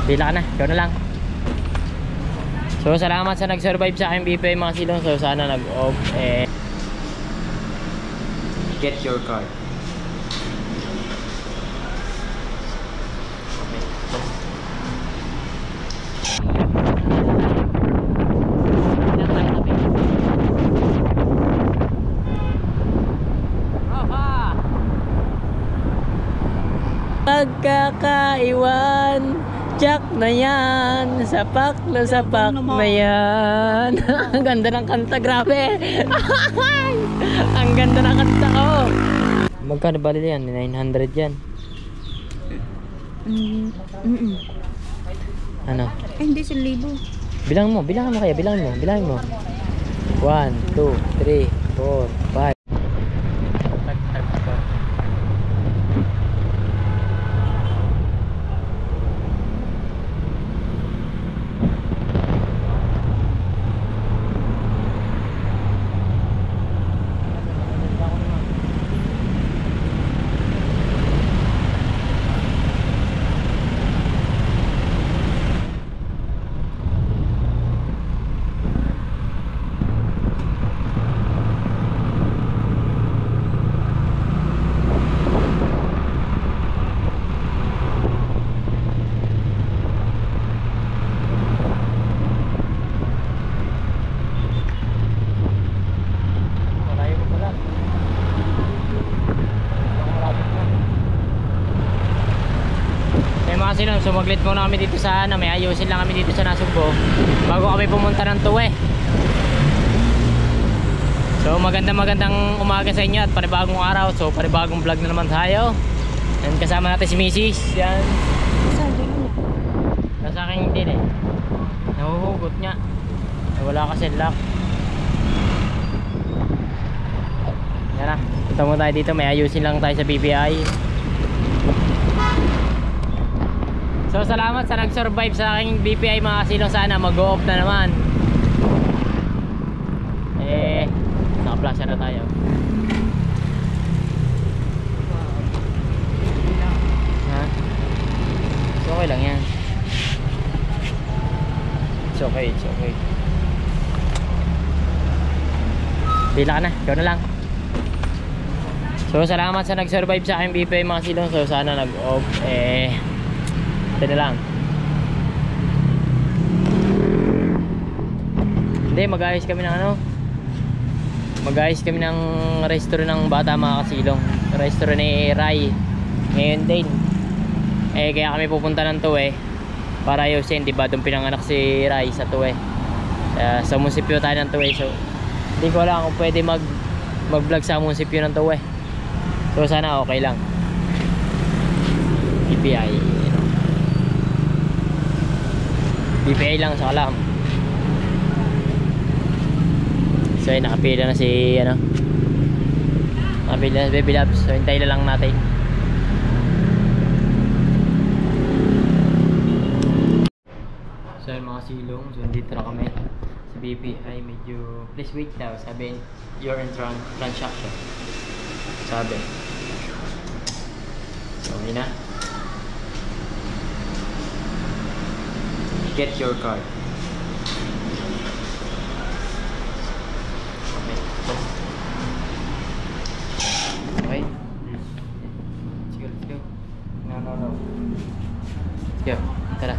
Pila ka na, ikaw na lang. So salamat sa nag-survive sa aking BPI mga silong. So sana nag-off get your card. Pagkakaiwan, Jack na yan, sapak na yan. Ang ganda ng kanta, grabe. Ang ganda ng kanta ko. Magkano ba yan? 900 yan. Ano? Ay, hindi, 1,000. Bilang mo kaya, bilang mo. 1, 2, 3, 4, 5. Sumaglit muna kami dito sa may ayusin lang kami dito sa Nasugbo bago kami pumunta ng Tuwe. So magandang umaga sa inyo at panibagong araw. So panibagong vlog na naman tayo. And kasama natin si Mrs. Yan. Nasa akin din nahuhugot niya. Wala kasi lock. Yan na. Punta mo tayo dito. May ayusin lang tayo sa BPI. So salamat sa nag-survive sa aking BPI mga silong. Sana mag-go-off na naman. Naka-flasher na tayo. Ha? So okay lang yan. It's okay. Bila ka na, ikaw na lang. So salamat sa nag-survive sa aking BPI mga silong. So sana nag-off ito na lang. Hindi, mag-ayos kami ng mag-ayos kami ng restaurant ng bata mga kasilong. Restaurant ni Rai ngayon din. Kaya kami pupunta ng Tuwe para ayusin, diba? Doon pinanganak si Rai sa Tuwe. Sa munisipyo tayo ng Tuwe. So hindi ko alam kung pwede mag-vlog sa munisipyo ng Tuwe. So sana okay lang. BPI BPI lang sa kalam. So ay nakapila na si nakapila na si Baby Labs. So hintay na lang natin. So mga silong, so dito na kami sa BPI. Medyo please wait daw, sabi you're in transaction, sabi. So yun na. Get your card. Okay. Let's go. No. Let's go. Tara.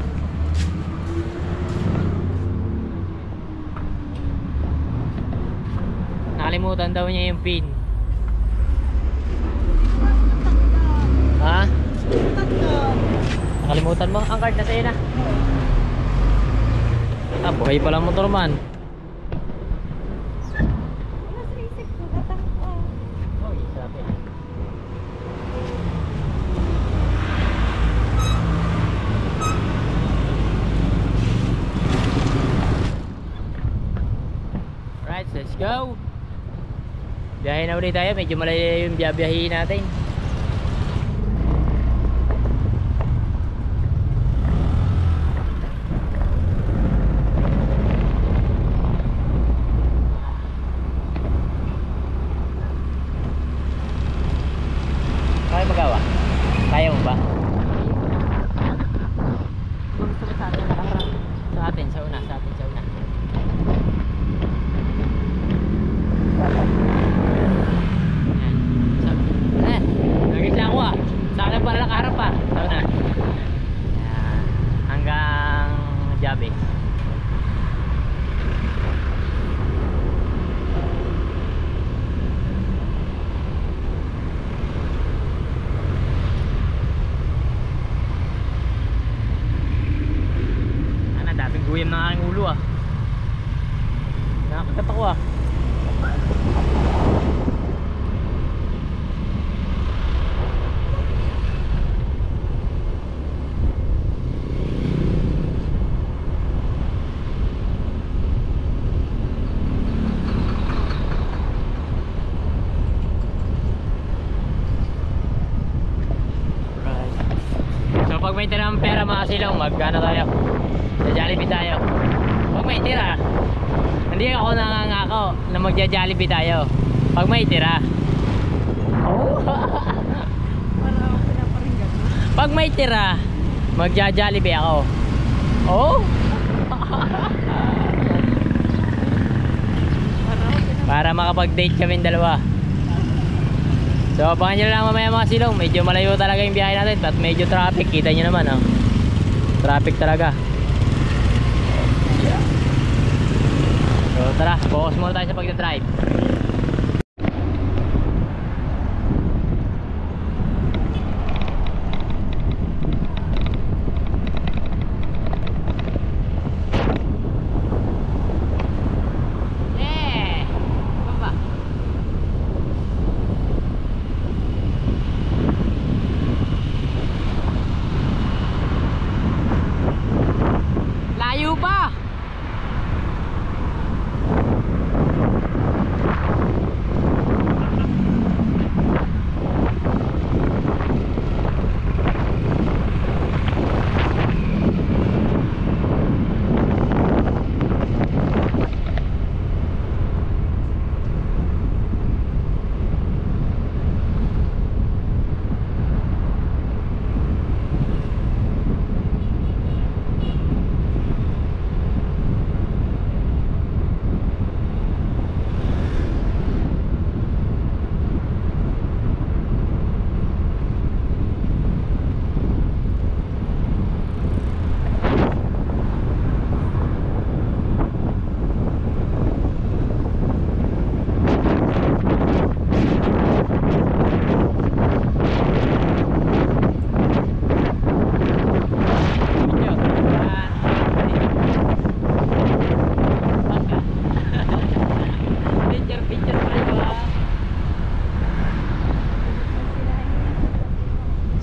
Nakalimutan daw niya yung pin. Ha? Nakalimutan mo? Ang card na sa'yo na. Buhay pala motor man. Right, let's go. Biyahe na ulit tayo. Medyo malayo yung biyahihin natin. atin, sa una. Ayan. Nagitla ako ah. Sa akin pala nakaharap pa. Sa una. Ayan. Hanggang Jabe. Daming guyam ng aking ulo ah. Nakakagat ako ah. Right. So pag may tinang pera mga silong, magkano tayo? Sa Jollibee tayo. Pag may tira, hindi ako nangangako na magja-Jollibee tayo. Pag may tira. Oh. Pag may tira, magja-Jollibee ako. Oh. Para makapag-date kami dalawa. So abangan nyo lang mamaya mga silong. Medyo malayo talaga yung biyahe natin at medyo traffic. Kita nyo naman oh. Traffic talaga. So tara, focus muna tayo sa pagdadrive. Layo pa!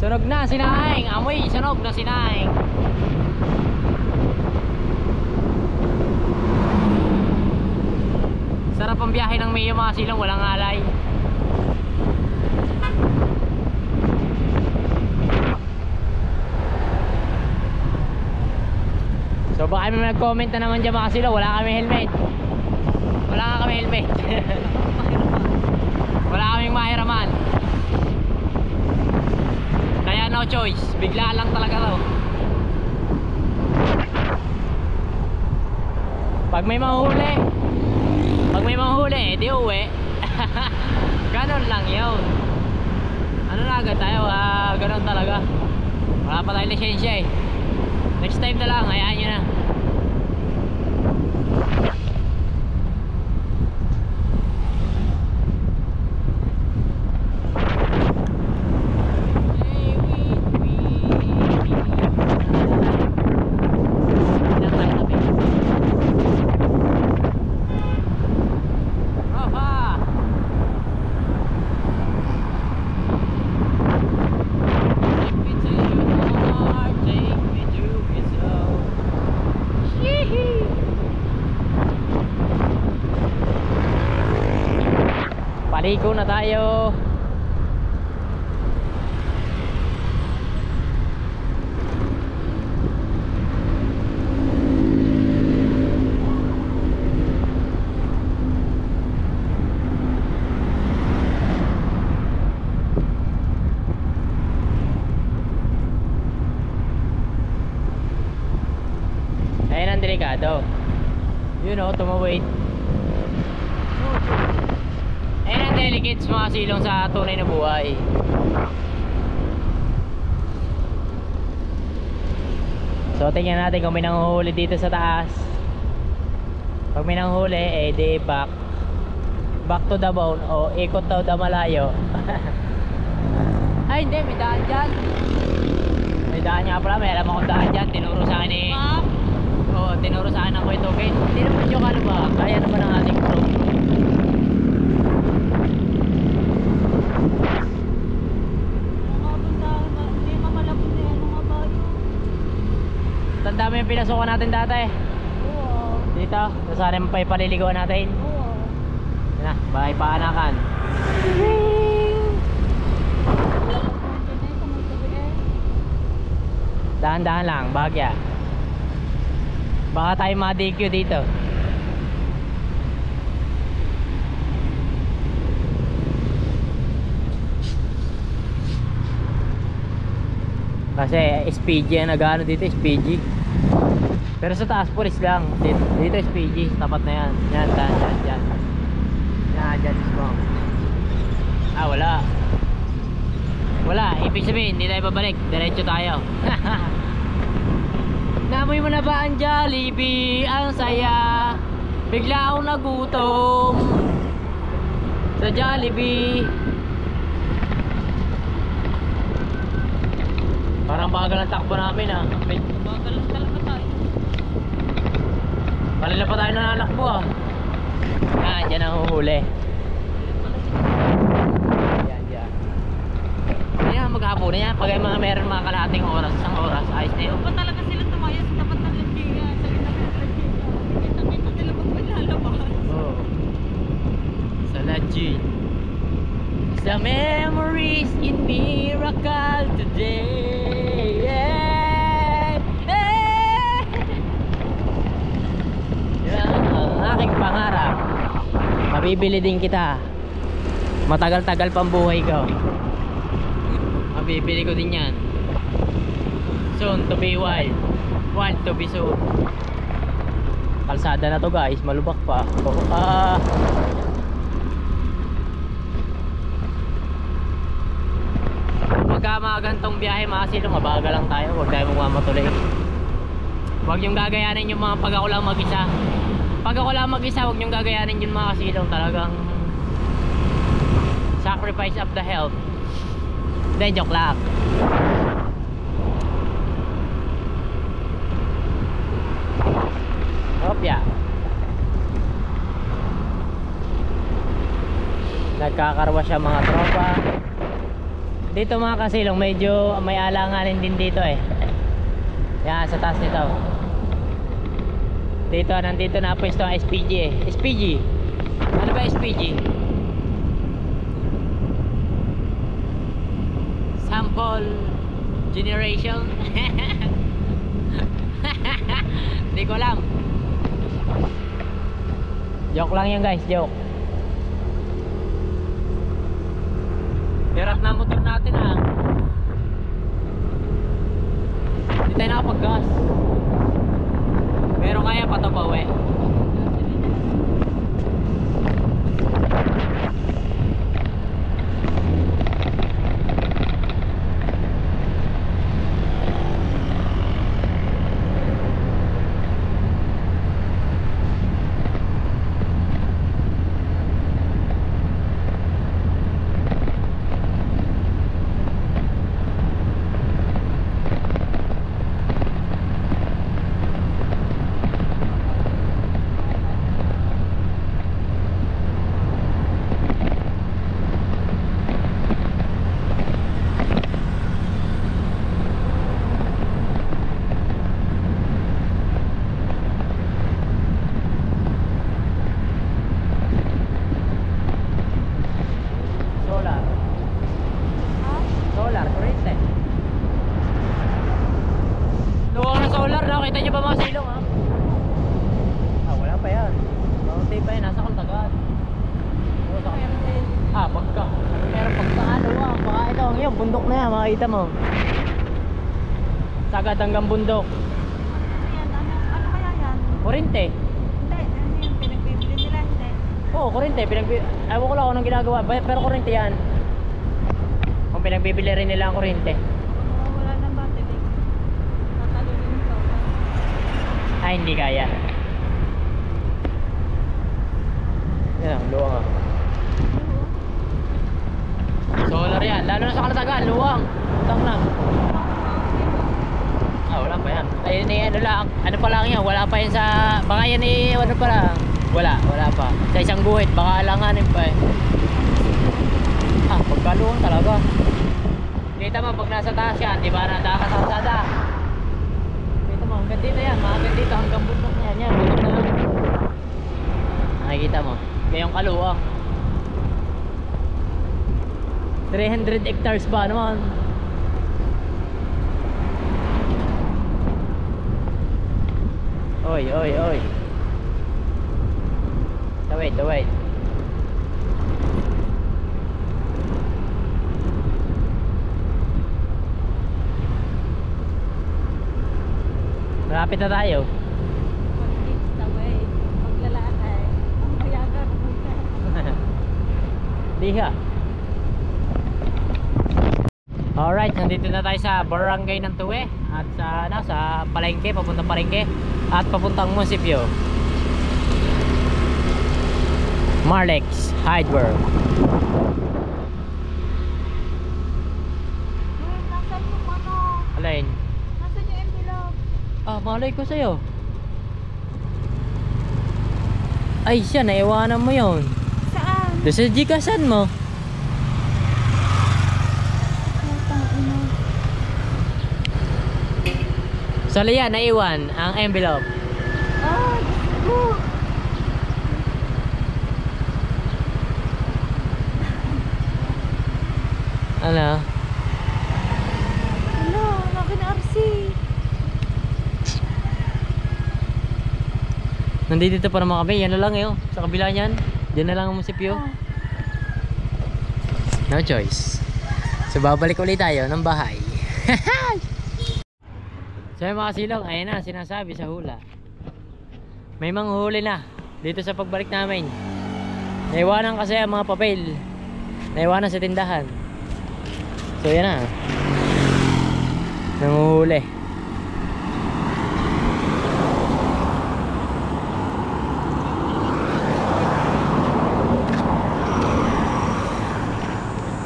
Sunog na sinaing, amoy sunog na sinaing. Sarap ang biyahe ng Mio mga silong, walang alay. So baka may nag-comment na naman dyan mga silong, wala kami helmet. Wala nga kami helmet. Wala kaming mahiraman. Kaya no choice, bigla lang talaga to. Pag may mahuli, edi uwi. Ganon lang yun. Ano na agad tayo, ganon talaga. Wala pa tayong lisensya eh. Next time na lang, hayaan nyo na. Paligo na tayo. delikado. You know, tumawid. Ayan ang delicates mga silong sa tunay na buhay. So tingnan natin kung may nanguhuli dito sa taas. Pag may nanguhuli, eh di back to the bone o ikot daw the malayo. Ay hindi, may daan dyan. May daan nga pala, may alam akong daan dyan. Tinuro sa akin eh. Oo, tinuro sa akin ng Kuya Toke. Hindi naman yung ano ba, kaya naman ang ating pro. Tanda mo yung pinasukan natin dati. Oo. Dito, sana yung paliliguan natin. Oo. Yan na, bahay paanakan. Dahan-dahan lang, bahagya. Baka tayo ma-DQ dito. Kasi SPG ang nag-ano dito, SPG. Pero sa taas pulis lang. Dito SPG, tapat na yan. Yan, dyan. Yan, dyan is mo. Ah, wala. Wala, ibig sabihin, hindi tayo babalik. Diretso tayo. Namoy mo na ba ang Jollibee? Ang saya. Bigla akong nagutom sa Jollibee. Parang bagal ang takbo namin ah. Bagal lang talaga tayo. Kanila pa tayo nananakbo ah. Ah, dyan ang huhuli. Yan, maghapon na yan. Pag mga meron mga kalahating oras, isang oras, ayos na yun. Pa talaga sila tumayo sa tapat ng Landia. Sa gitna ng Landia. Kita-kita nila pag maglalabas. Oh. Sa Lajin. The memories in miracle today. Yeah. Yeah. Yan ang aking pangarap. Mabibili din kita. Matagal-tagal pang buhay ko. Mabibili ko din yan. Soon to be wild. Wild to be soon. Kalsada na to guys, malubak pa. Pagka mga gantong biyahe mga silong, mabaga lang tayo. Huwag tayo magmamatuloy. Huwag yung gagayanin yung mga pag ako lang mag-isa. Pag ako lang mag-isa, huwag yung gagayanin yung mga silong. Talagang sacrifice of the health. Hindi, joke lang. Hopya. Nagkakarwa siya mga tropa. Dito mga kasilong, medyo may alanganin din dito eh. Yan, sa taas nito. Dito, nandito na pwesto ang SPG eh. SPG. Ano ba SPG? Sample generation. Hindi ko alam. Joke lang yan guys, joke. Hirap na motor natin ah. Hindi tayo nakapag-gas. Pero kaya pa ito pa uwi. Bundok na yan, makikita mo. Sagad hanggang bundok. Ayan, ano kaya yan? Kurente. Hindi, ano yun? Pinagbibili nila, hindi. Oo, kurente. Ewan ko lang kung anong ginagawa. Pero kurente yan. Kung pinagbibili rin nila ang kurente. Wala nang battery. Tatalunin yung solar. Ay, hindi kaya. Yan ang luwang ah. Solar yan. Lalo na sa Kalatagan, luwang. Utang na. Wala pa yan. Ayun eh, ano lang. Ano pa lang yan. Wala pa yan sa... Baka yan eh, ano pa lang. Wala pa. Sa isang guhit, baka alanganin pa eh. Pagkaluwang talaga. Kita mo, pag nasa taas yan, di ba, nakakasasada. Kita mo, hanggang dito yan. Hanggang dito, hanggang bundok na yan. Yan, bundok na lang. Nakikita mo. Ngayong kaluwang. 300 hectares ba naman? Oy. Tawid. Malapit na tayo. It's the way. Maglalakay. Ang mayagan. Diha. Alright, nandito na tayo sa barangay ng Tuwe. At sa Palengke, papuntang Palengke. At papuntang Munisipyo. Marlex Hardware. Nasaan yung ano? Alin? Nasaan yung envelope? Malay ko sa'yo. Ay siya, naiwanan mo yun. Saan? Doon sa Gcasan mo. Putang ina. Sa liya, naiwan ang envelope. Diyos ko. Ano? Ano? Laki na RC. Nandito pa naman kami. Yan na lang yun. Sa kabila niyan. Diyan na lang ang munisipyo. No choice. So babalik ulit tayo ng bahay. So yung mga silong, ayan na sinasabi sa hula. May manghuli na dito sa pagbalik namin. Naiwanan kasi ang mga papel. Naiwanan sa tindahan. So yan na. Nanguhuli.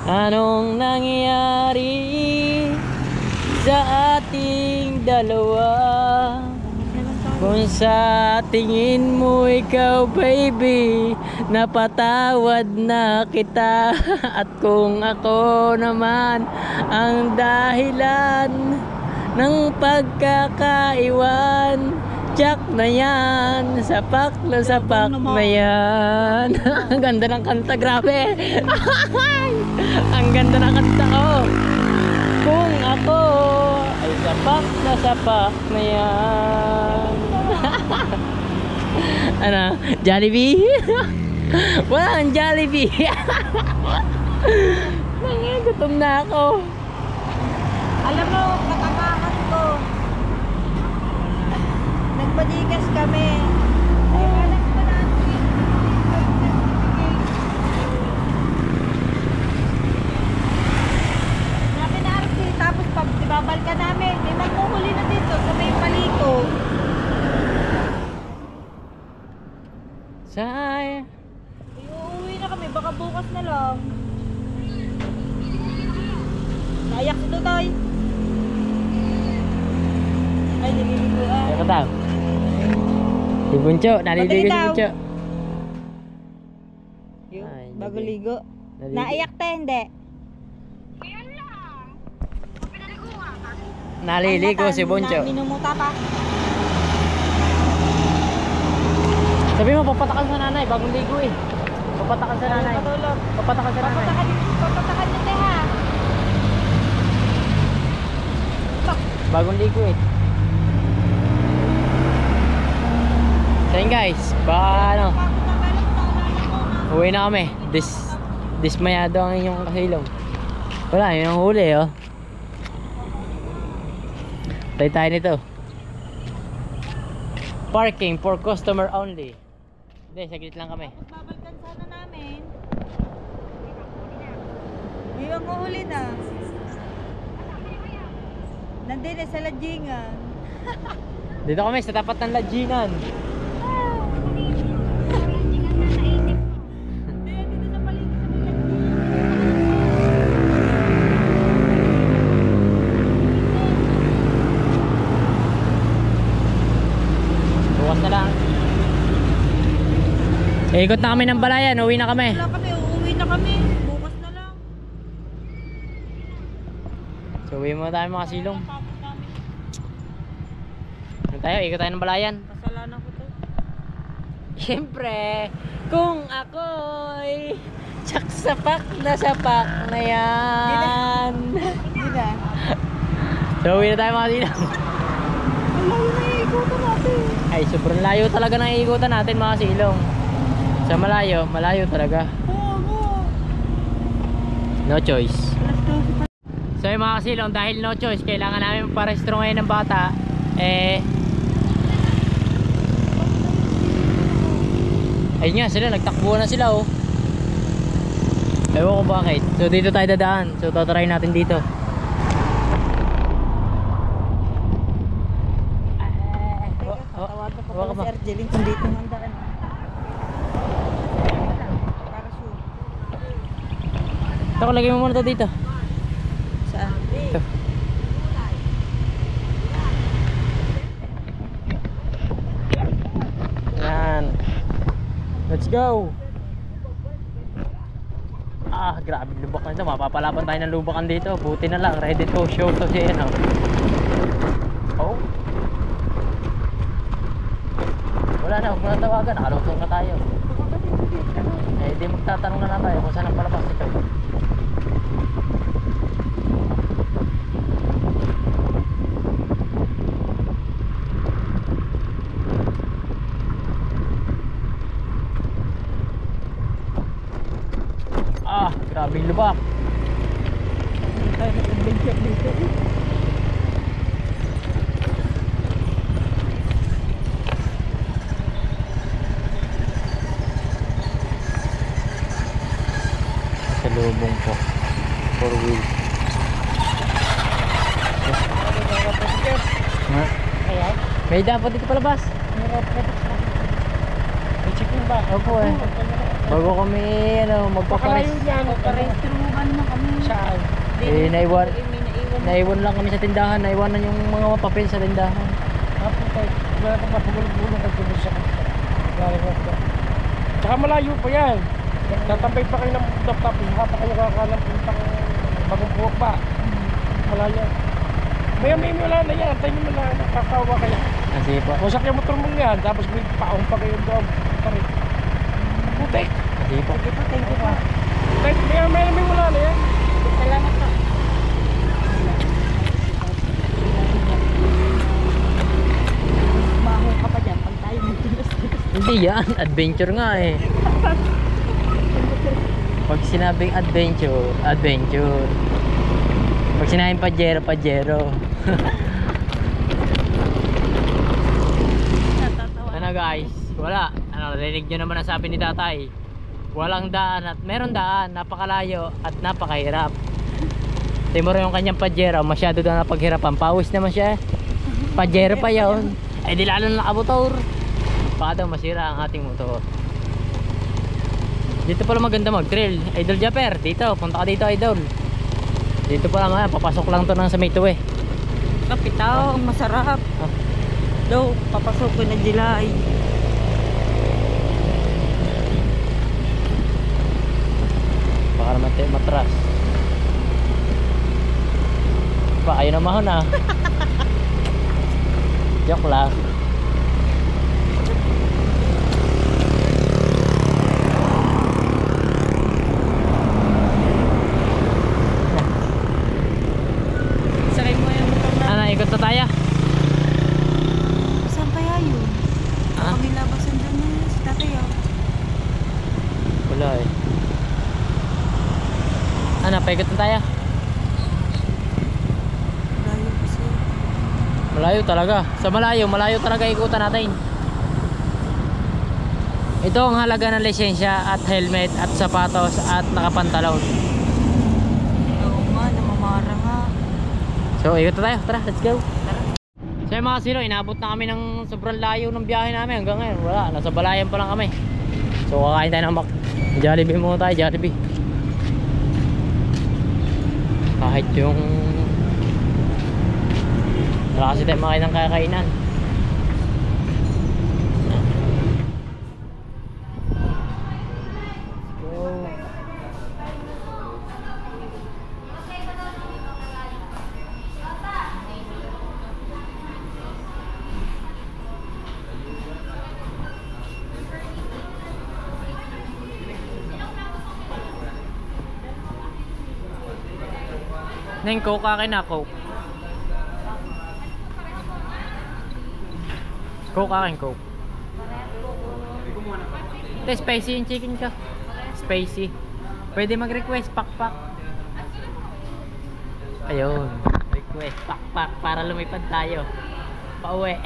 Anong nangyari sa ating dalawa? Kung sa tingin mo ikaw baby, napatawad na kita. At kung ako naman ang dahilan ng pagkakaiwan, tsak na yan, sapak na yan. Ang ganda ng kanta, grabe. Ang ganda ng kanta ko. Kung ako ay sapak na yan. Ano? Jollibee? Walang Jollibee. Gutom na ako. Alam mo, katamakan ko. Nagpadigas kami. Ay, alam ko na. Namin na RC, tapos pag ibabal ka namin, may magkuhuli na dito sa may paliko. Say. Uuwi na kami, baka bukas na lang. Naiyak si Tutoy. Ay, nililiguan. Ano daw? Si Buncho, naliligo si daw. Buncho. Ay, Bago ligo. Naliligo. Naiyak tayo, hindi. Naliligo si Buncho. Minumuta pa. Sabi mo, papatakan sa nanay, bagong ligo eh. Papatakan sa nanay. Patulog. Papatakan sa nanay. Papatakan nyo tayo ha. Bagong ligo eh. So yun guys, baka ano, uwi na kami. Dismayado ang inyong kasilong. Wala, yun ang huli oh. Tayo nito. Parking for customer only. Hindi, saglit lang kami. Tapos babalikan sana namin. May mga huli na. Nandun sa Lajingan. Dito kami sa tapat ng Lajinan. Dito sa paligid sa Lajingan. Bukas na lang. Ikot na kami ng Balayan, uwi na kami. Wala kami, uuwi na kami. Bukas na lang. So uwi muna tayo mga silong. Tapos namin. Ano tayo? Ikot tayo ng Balayan. Kasalanan ko to. Siyempre, kung ako'y tsak sapak na yan. Hindi na. So uwi na tayo mga silong. Ang layo na iikutan natin. Ay, sobrang layo talaga ng iikutan natin mga silong. Sa malayo, malayo talaga. Oo. No choice. Alas 12 pa. So yung mga kasilong, dahil no choice, kailangan namin magparehistro ngayon ng bata. Ayun nga sila, nagtakbo na sila oh. Ewan ko bakit. So dito tayo dadaan. So tatry natin dito. Tawagan ko Hawa ka pala ba? si Arjeline kung dito ang daan. Para sure. Ito, lagay mo muna to dito. Saan? Ito. Yan. Let's go. Ah, grabe lubak na ito. Mapapalaban tayo ng lubakan dito. Buti na lang. Ready to show to siya yan. Oh. Wala na. Huwag mo na tawagan. Nakalusong na tayo. Eh, di magtatanong na lang tayo kung saan ang palabas ito. Ah, grabe yung lubak. Sa lubong po. 4 wheels. Ha? May dapat dito palabas. May chicken ba? Opo eh. Bago kami magpapares. Parestruhan na kami. Saan? Eh, naiwan lang kami sa tindahan. Naiwanan yung mga papel sa tindahan. Wala ka mapagulog-gulog at gulo sa kanila. Tsaka malayo pa yan. Tatambay pa kayo ng laptop. Hapa kayo kakalang puntang bagong buhok ba? Malayo. May wala na yan. Antayin mo na nakakawa kayo. Kasi po. Wasak yung motor mo yan. Tapos may paong pa kayo doon. Parit. Putik. Kasi po. Sige po, thank you po. May wala na yan. Salamat po. Maho ka pa dyan pag tayo magtigas-tigas. Hindi yan. Adventure nga eh. Pag sinabing adventure, adventure. Pag sinabing pajero, pajero. Natatawa. Ano guys? Wala. Narinig nyo naman ang sabi ni tatay. Walang daan at meron daan. Napakalayo at napakahirap. Timuro yung kanyang pajero. Masyado daw napaghirapan. Pawis naman siya. Pajero pa yun. Eh di lalo na nakamotor. Baka daw masira ang ating motor. Dito pala maganda mag-trail. Idol Japper, dito. Punta ka dito, idol. Dito pala mga, papasok lang to ng sa may tuwe. Kapitaw, masarap. Daw, papasok ko na July. Baka naman tayo matras. Ba, ayun ang mahon ah. Joke lang. Sakay mo yung motor na. Ano, ikot na tayo? Saan kaya yun? Ah? Kami labasan dyan na si tatay oh. Wala eh. Ano, paikot na tayo? Layo kasi. Malayo talaga. Sa malayo, malayo talaga ikutan natin. Ito ang halaga ng lisensya at helmet at sapatos at nakapantalon. Oo nga, namamara nga. So, ikot na tayo. Tara, let's go. So yung mga silo, inabot na kami ng sobrang layo ng biyahe namin. Hanggang ngayon, wala. Nasa Balayan pa lang kami. So, kakain tayo ng Jollibee muna tayo, Jollibee. Kahit yung wala kasi tayo makain ng kakainan. Neng Coke akin na, Coke. Coke akin, Coke. Ito, spicy yung chicken ka. Spicy. Pwede mag-request, pakpak. Ayun. Request, pakpak. Para lumipad tayo. Pauwi.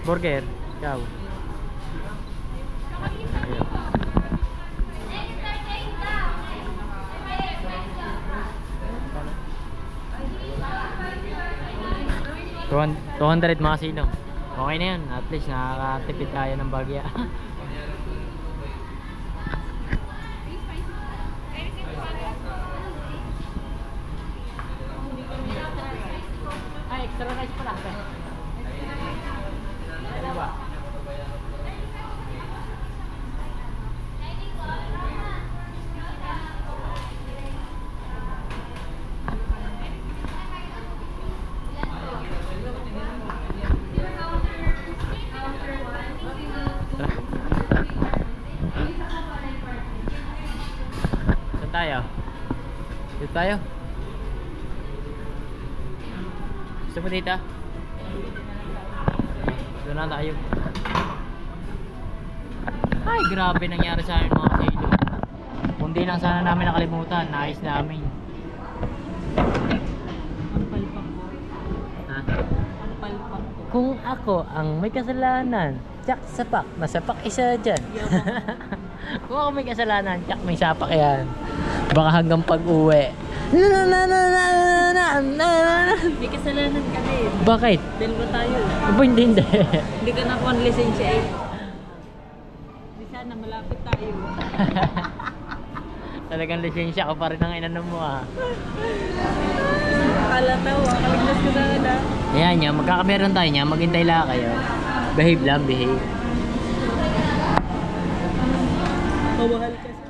Burger. Ikaw. Ayun. 200 mga silong. Okay na yan. At least nakakatipid tayo ng bagya. Ay, extra rice pala. Saan tayo? Dito tayo? Gusto mo dito? Doon na tayo. Ay, grabe nangyari sa amin mga kilo. Kundi lang sana namin nakalimutan. Nais namin. Ang palpak ko. Ha? Ang palpak ko. Kung ako ang may kasalanan, tsak sapak. Masapak isa dyan. Kung ako may kasalanan, tsak may sapak yan. Baka hanggang pag-uwi. May kasalanan ka rin. Bakit? Dalawa tayo. Aba, hindi. Hindi ka nakuha ng lisensya eh. Di sana malapit tayo. Talagang lisensya ko pa rin ang inanom mo ah. Akala tao, akalignas ko sana na. Ayan niya, magkakameron tayo niya. Maghintay lang kayo. Behave lang, behave. Mawahal ka sa...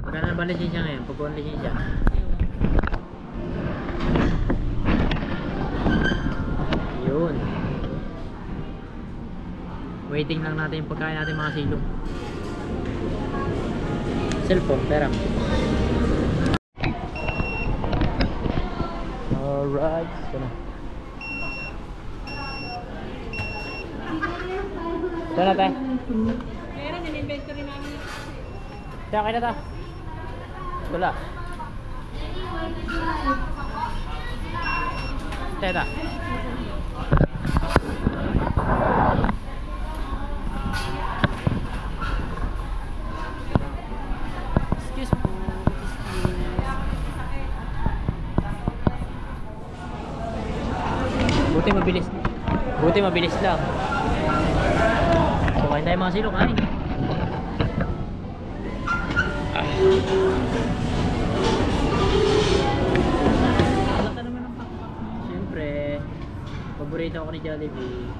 Magkano na ba lisensya ngayon? Pagkuhan lisensya. Yun. Waiting lang natin yung pagkain natin mga silong. Cellphone, pera. Alright. Ito na. Ito na tayo. Meron, in-inventory namin. Kaya kayo na ta. Wala. Teta. Excuse po. Buti mabilis. Buti mabilis lang. So, kain tayo mga silo, kain. Wala ka naman ng pakpak mo. Siyempre, paborito ako ni Jollibee.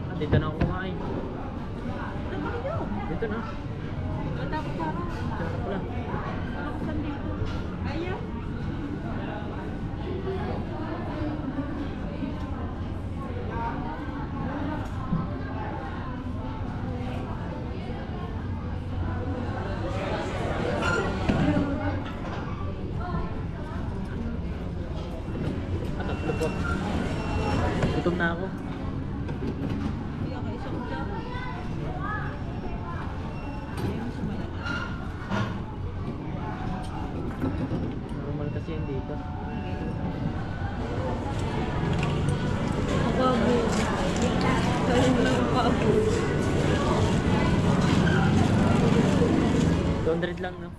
At dito na ako kumain. Dito na. Matapos ka ako. Dito na pala. Ako saan dito? Ayaw. Tatlo po. Gutom na ako. Hindi ako isang dyan. Ayaw mo sa $200 lang, no?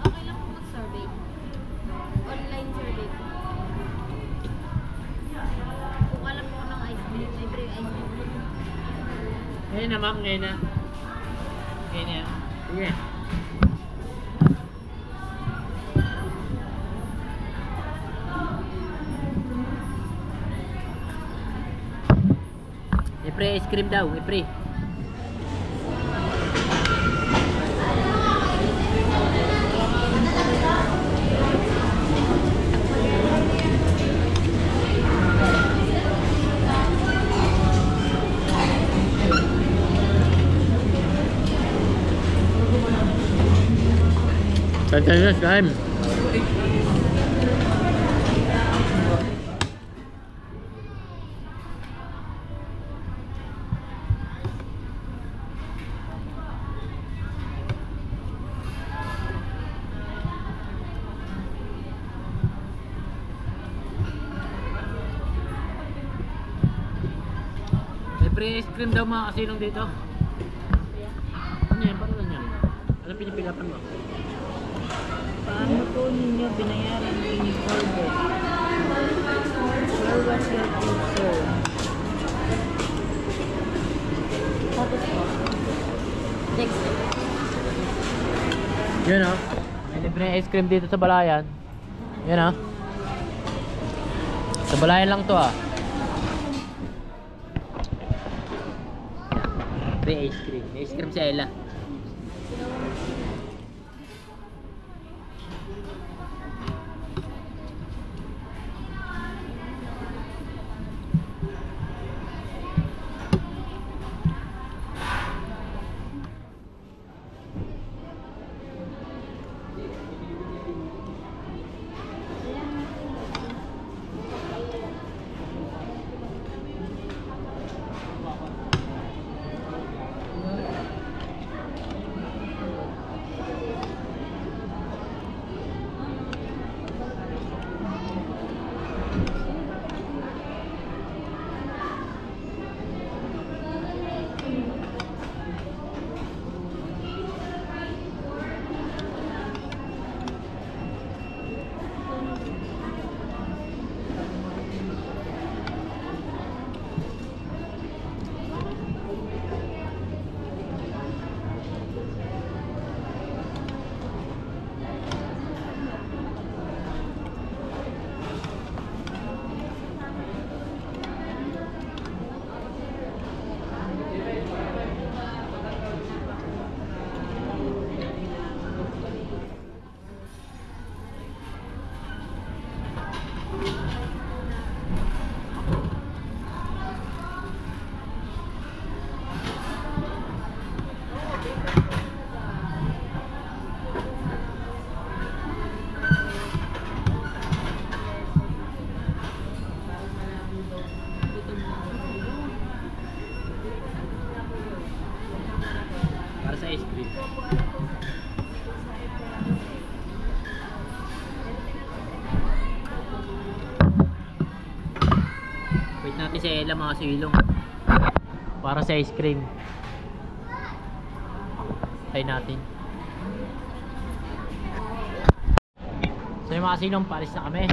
Okay lang po mag-survey. Online survey po. Kuha lang po ng ice cream. Libre ice cream. Ngayon na, ma'am. Ngayon na. Ngayon na. Sige. Ipre, ice cream daw. Ipre. Continuous time. May free ice cream daw mga kasilong dito. Ano yan? Paano yan? Ano pinipilapan mo? Paano po ninyo binayaran ang inyong order? Where was your food, sir? Tapos po. Next. Yun o. May libre ice cream dito sa Balayan. Yun o. Sa Balayan lang to ah. Free ice cream. May ice cream si Ella. Para sa ice cream. Wait natin si Ella mga silong. Para sa ice cream. Try natin. So yung mga silong, palis na kami.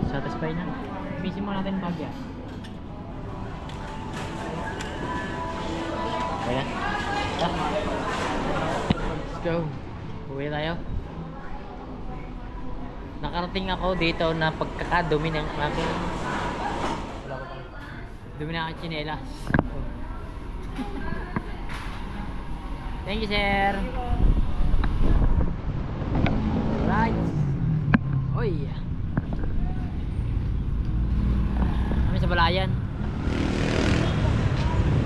Satisfy na. Busy mo natin bagya. Okay na. Let's go. Uwi tayo. Nakarating ako dito na pagkakadumi ng aking dumi na aking tsinelas. Thank you, sir. Right. Oy. Kami sa Balayan.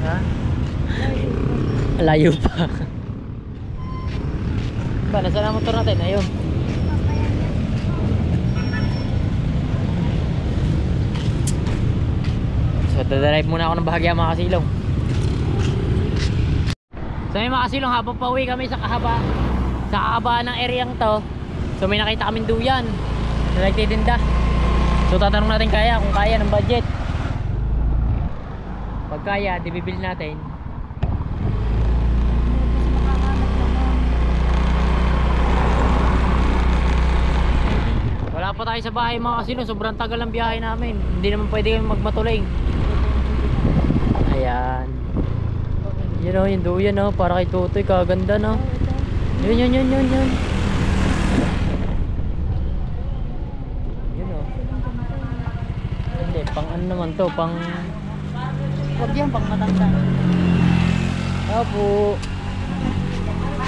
Ha? Layo pa. Ba, nasaan ang motor natin? Ayun. So, dadrive muna ako ng bahagya mga kasilong. So, yung mga kasilong, habang pauwi kami sa kahabaan ng areang to. So, may nakita kaming duyan na nagtitinda. So, tatanong natin kung kaya ng budget. Pag kaya, di bibili natin. Wala pa tayo sa bahay mga kasilong. Sobrang tagal ang biyahe namin. Hindi naman pwede kami magmatuling. Ayan. Yun o, yung duyan o. Para kay Tutoy, kaganda no. Yun. Yun o. Hindi, pang ano naman to, pang... Huwag yan, pang matanda. Opo.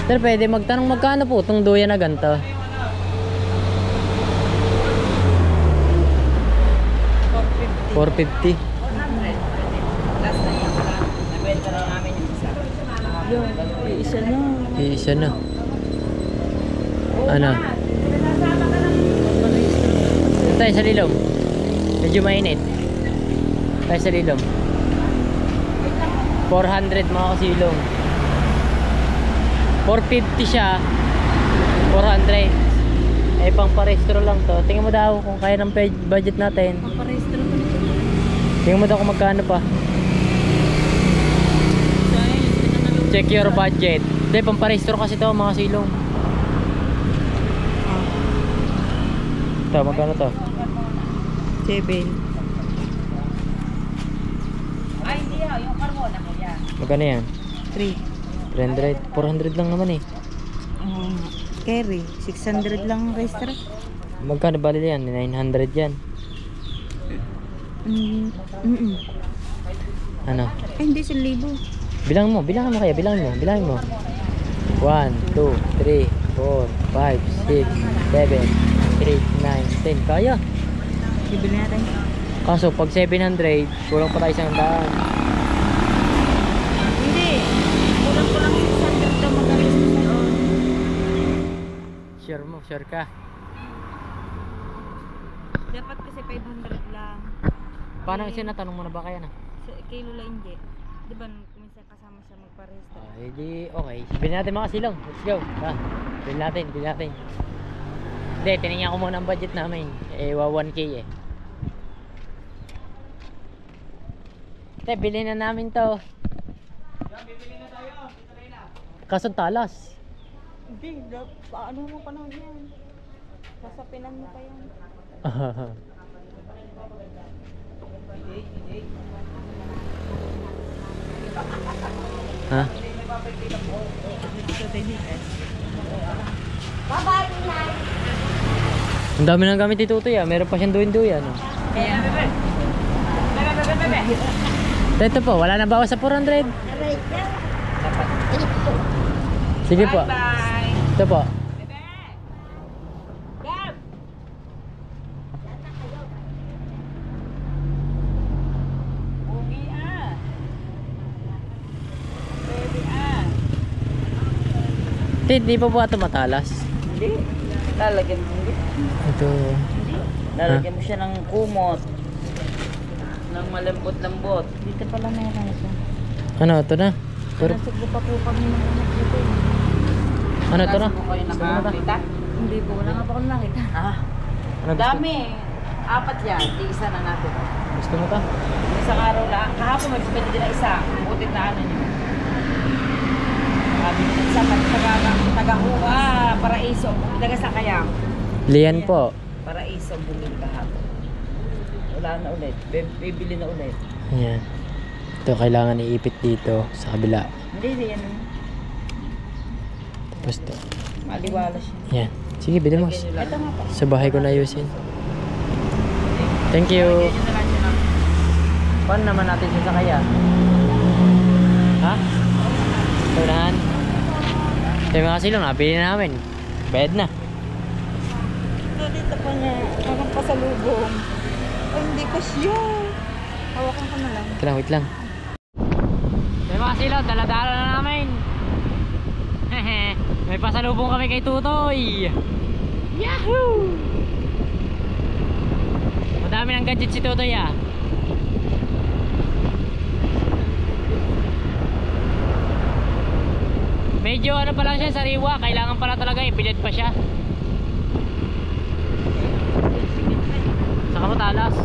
Sir, pwede magtanong magkano po itong duyan na ganito? 450. Isa na. Isa na. Ano? Tayo sa lilom. Medyo mainit. Tayo sa lilom. 400 mga kasilong. 450 siya. 400. Eh pang parestro lang to. Tingnan mo daw kung kaya ng budget natin. Pang parestro ko. Tingnan mo daw kung magkano pa. Check your budget. Hindi, pang parestro kasi to mga silong. Ito, magkano to? 7. Ay, hindi ha. Yung carbona kaya. Magkano yan? 3. 300. 400 lang naman eh. Carry. 600 lang restaurant. Magkano bali yan? 900 yan. Ano? Ay, hindi 1,000. Bilang mo kaya, bilangin mo. 1, 2, 3, 4, 5, 6, 7, 8, 9, 10. Kaya. Bibili natin. Kaso pag 700, kulang pa tayo 100. Hindi. Kulang ko lang 600 daw mag-restaurant. Sure ka. Dapat kasi 500 lang. Paano kasi natanong mo na ba kaya na? Kilo lang hindi. Di ba minsan kasama siya magparesta? Hindi, okay. Bilhin natin mga silong. Let's go. Bilhin natin. Hindi, tinignan ko muna ang budget namin. 1K eh. Te, bilhin na namin to. Bibili na tayo. Kasong talas. Hindi, paano mo panahon yan? Sasapinan mo pa yan. Ha? Ang dami ng gamit dito ya. Meron pa siyang duyan. Oh. Ito po, wala na bawas sa 400. Sige po. Ito po. Hindi pa po ito matalas. Hindi. Lalagyan mo hindi. Ito. Hindi. Lalagyan mo siya ng kumot. Ng malambot-lambot. Dito pala meron ito. Ano ito na? Pero, Nasugbo pa po kami ng anak dito. ano ito na? Kaso mo kayo nakakita? Hindi po. Wala nga pa akong nakita. Ano gusto? Dami. 4 yan. Di isa na natin. Gusto mo to? Isang araw lang. Kahapon mag-spend din na isa. Butit na ano niyo. Sabi nila isa taga-huwa. Paraiso. Taga sa kaya. Lian po. Paraiso bumili kahapon. Wala na ulit. Bibili na ulit. Ayan. Ito kailangan iipit dito sa kabila. Hindi yan. Tapos ito. Maliwala siya. Ayan. Sige, bili mo. Ito nga pa. Sa bahay ko na ayusin. Thank you. Paano naman natin siya sa kaya? Ha? Tunahan? Ito yung mga silong, nabili na namin. Bayad na. Ito dito pa niya. Hanggang pasalubong. Ay, hindi ko siya. Hawakan ko na lang. Wait lang. Ito yung mga silong, dala-dala na namin. May pasalubong kami kay Tutoy. Yahoo! Madami ng gadget si Tutoy ah. Medyo ano pa lang siya, sariwa. Kailangan pala talaga ipilit pa siya. Saka matalas.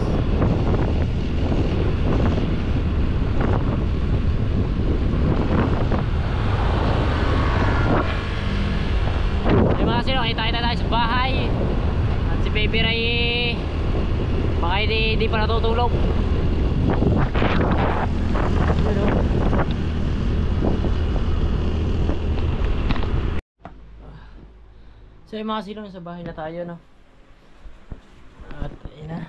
Ay mga sino, kita tayo sa bahay. At si Baby Ray baka hindi pa natutulog. So yung mga silong sa bahay na tayo, no? At ayun na.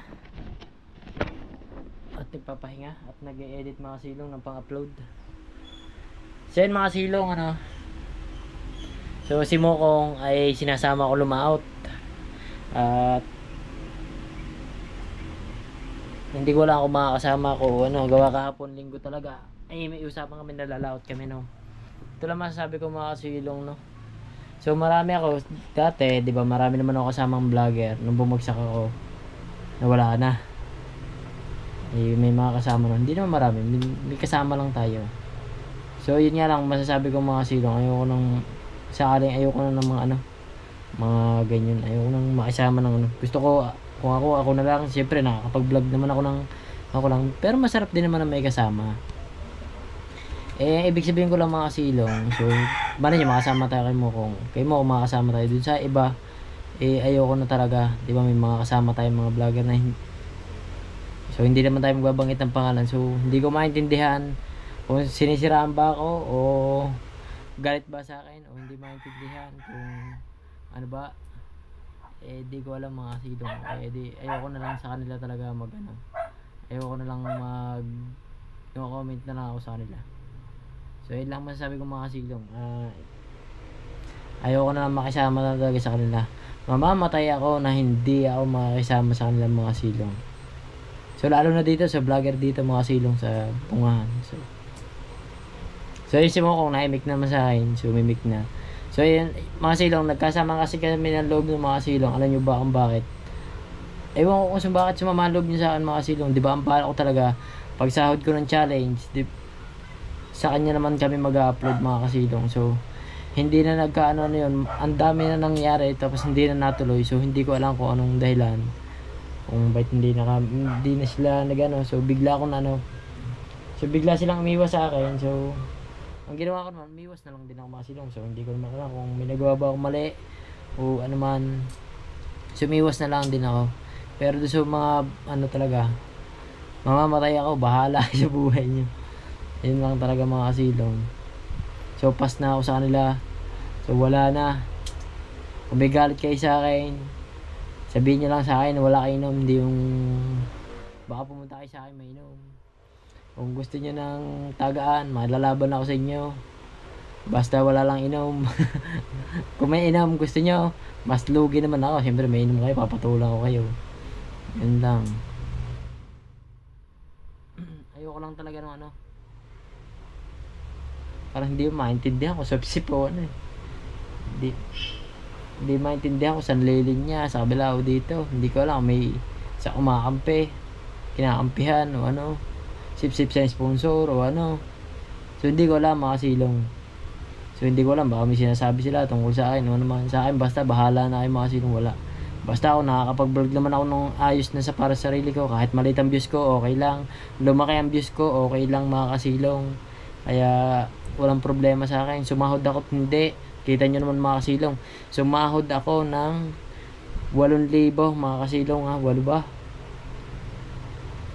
At nagpapahinga at nag-e-edit mga silong ng pang-upload. So yun mga silong, ano? So si Mokong ay sinasama ko lumaot. At hindi ko lang ako makakasama ko, ano, gawa kahapon linggo talaga. Ay may usapan kami, nalalaot kami, no? Ito lang masasabi ko mga silong, no? So marami ako dati, 'di ba? Marami naman ako kasamang vlogger nung bumagsak ako. Nawala na. May mga kasama na. Hindi naman marami, may kasama lang tayo. So yun nga lang masasabi ko mga silong, ayoko nang sakaling ayoko na ng mga ano, mga ganyan. Ayoko nang makisama ng ano. Gusto ko kung ako na lang, siyempre nakakapag-vlog naman ako lang. Pero masarap din naman na may kasama. Ibig sabihin ko lang mga silong, so bala niya makasama tayo kay Mokong. Kay Mokong makasama tayo dun sa iba. Ayoko na talaga, 'di ba, may mga kasama tayong mga vlogger na so hindi naman tayo magbabanggit ng pangalan. So hindi ko maintindihan kung sinisiraan ba ako o galit ba sa akin o hindi maintindihan kung ano ba. Di ko alam mga silong. Ayoko na lang sa kanila talaga mag-ano. Ayoko na lang no-comment na lang ako sa kanila. So yun lang masasabi ko mga silong. Ayoko na lang makisama na talaga sa kanila. Mamamatay ako na hindi ako makisama sa kanila mga silong. So lalo na dito sa vlogger dito mga silong sa Pungahan. So yun si Mokong naimik naman sa akin. So mimik na. So yun mga silong, nagkasama kasi kami ng loob ng mga silong. Alam nyo ba kung bakit? Ewan ko kung bakit sumama loob nyo sa akin mga silong. Diba ang pala ko talaga pag sahod ko ng challenge, sa kanya naman kami mag-upload mga kasilong. So hindi na nagkaano na yun, ang dami na nangyari tapos hindi na natuloy. So hindi ko alam kung anong dahilan, kung bakit hindi na sila nagano. So bigla akong so bigla silang umiwas sa akin. So ang ginawa ko naman, umiwas na lang din ako mga silong. So hindi ko naman alam kung may nagawa ba akong mali o ano man. So umiwas na lang din ako. Pero doon sa mga ano talaga, mamamatay ako, bahala sa buhay niyo. Yun lang talaga mga kasilong. So pass na ako sa kanila. So wala na. Kung may galit kayo sa akin, sabihin nyo lang sa akin wala kayo inom. Hindi yung baka pumunta kayo sa akin may inom. Kung gusto nyo ng tagaan, malalaban ako sa inyo. Basta wala lang inom. Kung may inom gusto nyo, mas lugi naman ako. Siyempre may inom kayo, papatulang ko kayo. Yun lang. Ayoko lang talaga ng ano, parang hindi mo maintindihan ko sa psipo hindi maintindihan ko saan linya sa kabila o dito. Hindi ko alam may sa kumakampi, kinakampihan o ano, sip-sip sa sponsor o ano. So hindi ko alam mga silong. So hindi ko alam baka may sinasabi sila tungkol sa akin o naman sa akin. Basta bahala na kayo mga silong, wala. Basta ako nakakapag-vlog naman ako ng ayos na sa para sa sarili ko. Kahit maliit ang views ko, okay lang. Lumaki ang views ko, okay lang mga kasilong. Kaya walang problema sa akin. Sumahod ako hindi. Kita nyo naman mga kasilong. Sumahod ako ng 8,000 mga kasilong ha. 8 ba?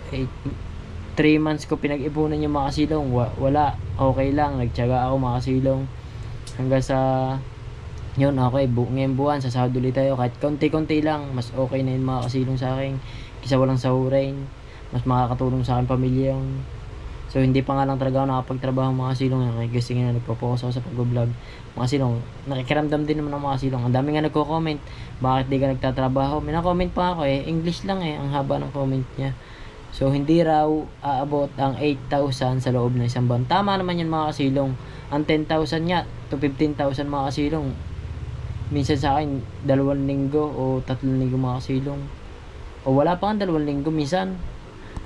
3 months ko pinag-ipunan yung mga kasilong. Wala. Okay lang. Nagtyaga ako mga kasilong. Hanggang sa yun, okay. Ngayong buwan, sasahod ulit tayo. Kahit konti-konti lang. Mas okay na yun mga kasilong sa akin. Kisa walang sahurin. Mas makakatulong sa akin pamilya yung. So hindi pa nga lang talaga ako nakapagtrabaho mga silong. Kasi nga nagpo-focus ako sa pag-vlog. Mga silong, nakikiramdam din naman ng mga silong. Ang dami nga nagko-comment, bakit di ka nagtatrabaho? May na-comment pa ako English lang ang haba ng comment niya. So hindi raw aabot ang 8,000 sa loob ng isang buwan. Tama naman yun mga kasilong. ang 10,000 nga to 15,000 mga kasilong. Minsan sa akin 2 linggo o 3 linggo mga kasilong, o wala pa nga 2 linggo, minsan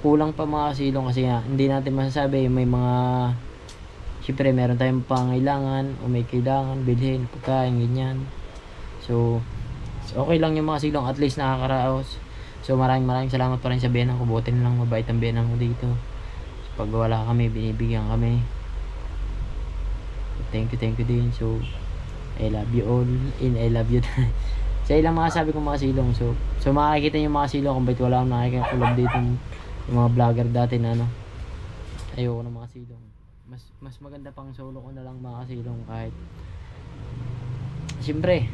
kulang pa mga kasilong, kasi nga hindi natin masasabi, may mga syempre meron tayong pangailangan o may kailangan bilhin, pagkain, ganyan. So okay lang yung mga silong, at least nakakaraos. So maraming salamat pa rin sa benang ko, buti na lang mabait ang benang ko dito. So, pag wala kami, binibigyan kami. So, thank you din. So I love you all and I love you. Sa ilang mga sabi ko mga silong. So makikita niyo mga silong kung bakit wala akong nakikita dito yung mga vlogger dati na ano. Ayoko ng mga silong. Mas maganda pang solo ko na lang mga silong, kahit siyempre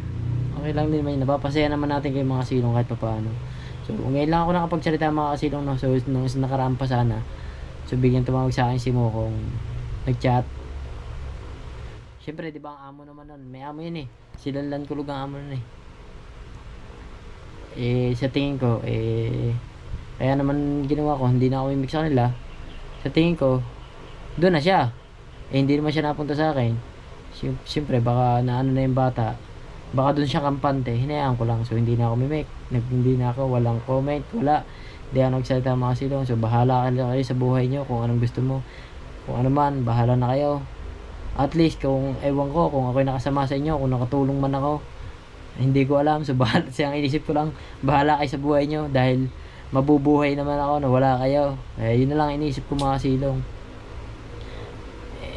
okay lang din, may napapasaya naman natin kay mga silong kahit pa paano. So ngayon lang ako nakapagsalita mga kasilong, no? So nung nakaraan pa sana, so bigyan tumawag sa akin si Mo kung nag-chat. Siyempre, di ba ang amo naman nun? May amo yun eh. Silanlan kulog ang amo nun eh. Sa tingin ko, kaya naman ginawa ko, hindi na ako imik sa kanila. Sa tingin ko, doon na siya. Hindi naman siya napunta sa akin. Siyempre, baka naano na yung bata. Baka doon siya kampante. Hinayaan ko lang. So, hindi na ako mimik. Hindi na ako, walang comment, wala. Hindi ako nagsalita mga silong. So, bahala kayo sa buhay nyo kung anong gusto mo. Kung ano man, bahala na kayo. At least kung ewan ko kung ako'y nakasama sa inyo, kung nakatulong man ako, hindi ko alam. So bahala, siyang inisip ko lang, bahala kayo sa buhay nyo, dahil mabubuhay naman ako na wala kayo. Yun na lang inisip ko mga silong.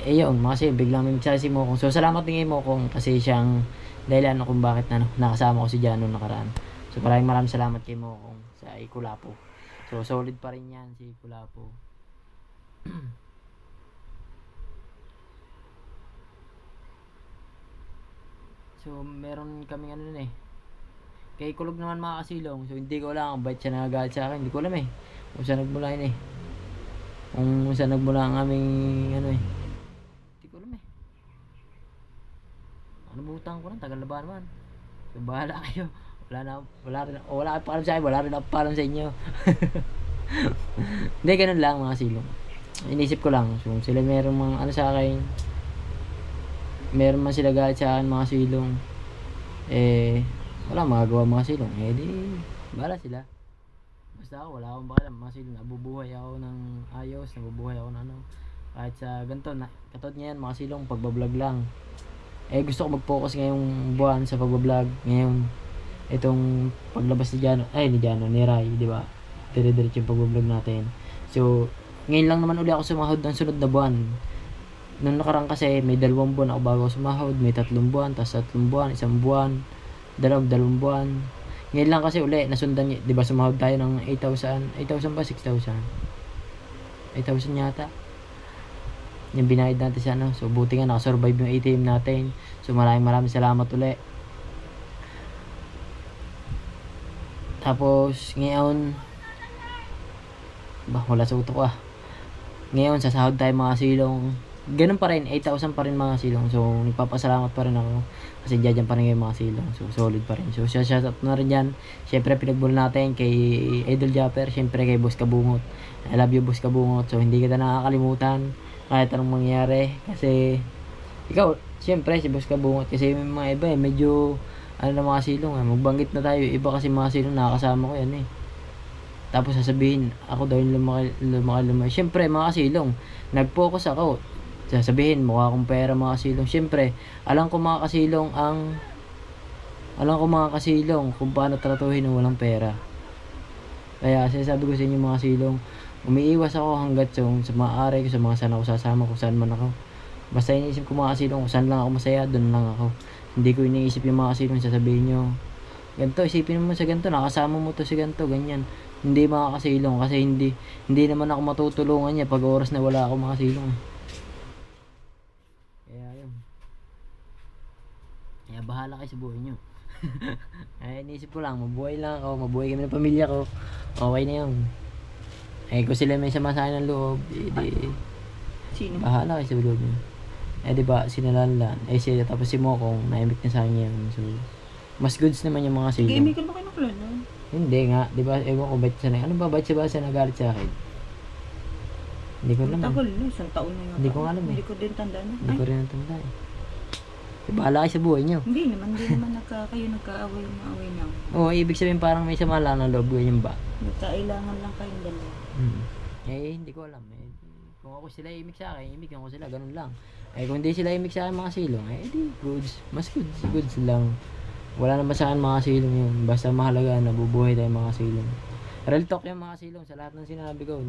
Yun mga silong, biglang may mensahe si Mokong. So salamat din kay Mokong, kasi siyang dahilan kung bakit nakasama ko si Jano nakaraan. So maraming salamat kay Mokong sa Ikulapo. So solid pa rin yan si Ikulapo. So meron kaming ano nun eh, kay Kulog naman mga kasilong. So hindi ko alam kung bakit siya nagagalit sa akin, hindi ko alam eh kung saan nagmula yun eh, kung saan nagmula ang aming ano eh, hindi ko alam eh. Ano butang ko lang, tagal na ba naman. So bahala kayo, wala kayo paalam sa akin, wala rin ako paalam sa inyo. Hindi, ganun lang mga silong. Inisip ko lang, so sila meron mga ano sa akin, meron man sila galit sa akin mga silong, wala magagawa mga silong, di bahala sila. Basta ako, wala akong bakalam mga silong. Nabubuhay ako ng ayos, nabubuhay ako ng ano, kahit sa ganito katod ngayon mga silong, pagbablog lang. Gusto ko mag-focus ngayong buwan sa pagbablog. Ngayon itong paglabas ni Ray, di ba, dire-diretso yung pagbablog natin. So ngayon lang naman uli ako sumahod ng sunod na buwan. Nung nakarang kasi may 2 buwan ako bago sumahod, may 3 buwan, tapos 3 buwan, 1 buwan, 2 buwan. Ngayon lang kasi uli nasundan niya, 'di ba, sumahod tayo ng 8,000 ba 6,000? 8,000 yata. Yung binayad natin sa ano. So buti nga nakasurvive yung ATM natin. So maraming salamat uli. Tapos ngayon, wala sa utok ngayon sasahod tayo mga silong. Ganun pa rin, 8,000 pa rin mga silong. So nagpapasalamat pa rin ako kasi dyan pa rin yung mga silong. So solid pa rin. So shout out na rin dyan. Syempre pinagbul natin kay Idol Japper, syempre kay Boss Kabungot. I love you Boss Kabungot. So hindi kita nakakalimutan kahit anong mangyari, kasi ikaw syempre si Boss Kabungot, kasi may mga iba medyo ano na mga silong magbanggit na tayo. Iba kasi mga silong nakakasama ko yan tapos sasabihin ako daw yung lumaki. Syempre mga silong, nag-focus ako, sasabihin mukha akong pera mga kasilong. Siyempre, alam ko mga kasilong kung paano tratuhin ng walang pera. Kaya sinasabi ko sa inyo mga kasilong, umiiwas ako hanggat sa maaari ko sa mga saan ako sasama, kung saan man ako. Basta iniisip ko mga kasilong, kung saan lang ako masaya, doon lang ako. Hindi ko iniisip yung mga kasilong sasabihin nyo, ganito, isipin mo sa ganito, nakasama mo to si ganito, ganyan. Hindi mga kasilong, kasi hindi naman ako matutulungan niya pag oras na wala ako mga kasilong. Kaya bahala kayo sa buhay nyo. Iniisip ko lang, mabuhay lang ako, mabuhay kami ng pamilya ko, okay na yun. Kung sila may sama sa akin ng loob, Sino? bahala kayo sa loob nyo. Diba, sinalanlan, tapos si Mokong, naimik na sa akin yan. So mas goods naman yung mga silong. Gaming ka ba kayo nakilala? Hindi nga, diba, ewan ko ba't siya ano ba siya nagalit sa akin? Hindi ko alam. Tagal na, isang taon na nga. Hindi ko alam eh. Hindi ko din tanda na. Hindi ko rin natanda eh. Bahala kayo sa buhay nyo. Hindi naman kayo nagkaaway maaway na. Oo, ibig sabihin parang may sama lang ng loob, ganyan ba? Nagkailangan lang kayong dalawa. Eh, hindi ko alam eh. Kung ako sila imik sa akin, imikan ko sila, ganun lang. Eh, kung hindi sila imik sa akin mga silong, eh, di, goods. Mas goods lang. Wala naman sa akin mga silong yun. Basta mahalaga na bubuhay tayo mga silong. Real talk yung mga silong. Sa lahat ng sinabi ko,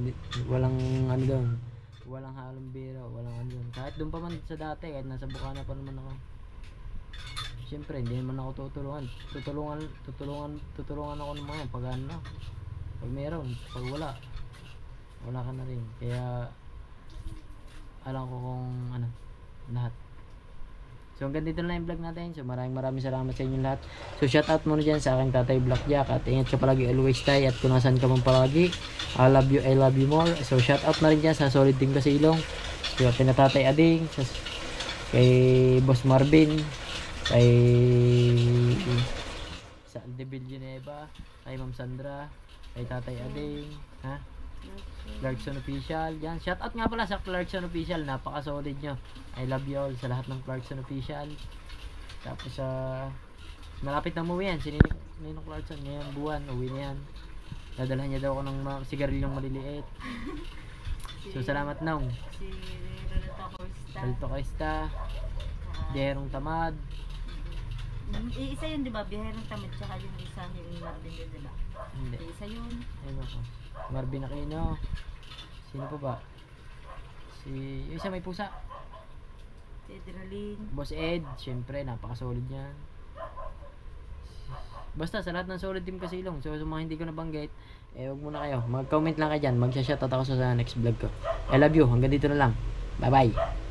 walang ano doon. Walang halong biro, walang ano doon. Kahit doon pa man sa dati, kahit nasa Bukana pa naman ako. Siyempre, hindi naman ako tutulungan ako ng mga yan. Pag ano, pag meron, pag wala ka na rin. Kaya, alam ko kung ano, lahat. So hanggang dito na lang yung vlog natin. So maraming salamat sa inyo lahat. So shout out muna dyan sa aking tatay Blackjack. At ingat ka palagi always tayo. At kung nasan ka man palagi, I love you more. So shout out na rin dyan sa Solid Team Kasilong. So kina Tatay Ading, kay Boss Marvin, kay sa Aldebil Geneva, kay Ma'am Sandra, kay Tatay Ading, ha? Clarkson Official, yan. Shout out nga pala sa Clarkson Official, napaka-solid nyo. I love you all sa lahat ng Clarkson Official. Tapos malapit na umuwi yan, si Ninong Clarkson, ngayong buwan, uwi na yan. Dadalhan niya daw ako ng sigarilyong maliliit. So salamat Nong. Si Alto Costa, Jerong Tamad. Isa yun, di ba? Biherong tamad, tsaka yung isa yung Marvin yun, di ba? Hindi. Isa yun. Ayun ako. Marvin Aquino. Sino pa ba? Yung isa may pusa. Si Adrenaline. Boss Ed, syempre, napaka-solid niyan. Basta sa lahat ng solid team Kasilong. So sa mga hindi ko nabanggit, wag muna kayo. Mag-comment lang kayo dyan. Mag-shoutout ako sa next vlog ko. I love you. Hanggang dito na lang. Bye-bye.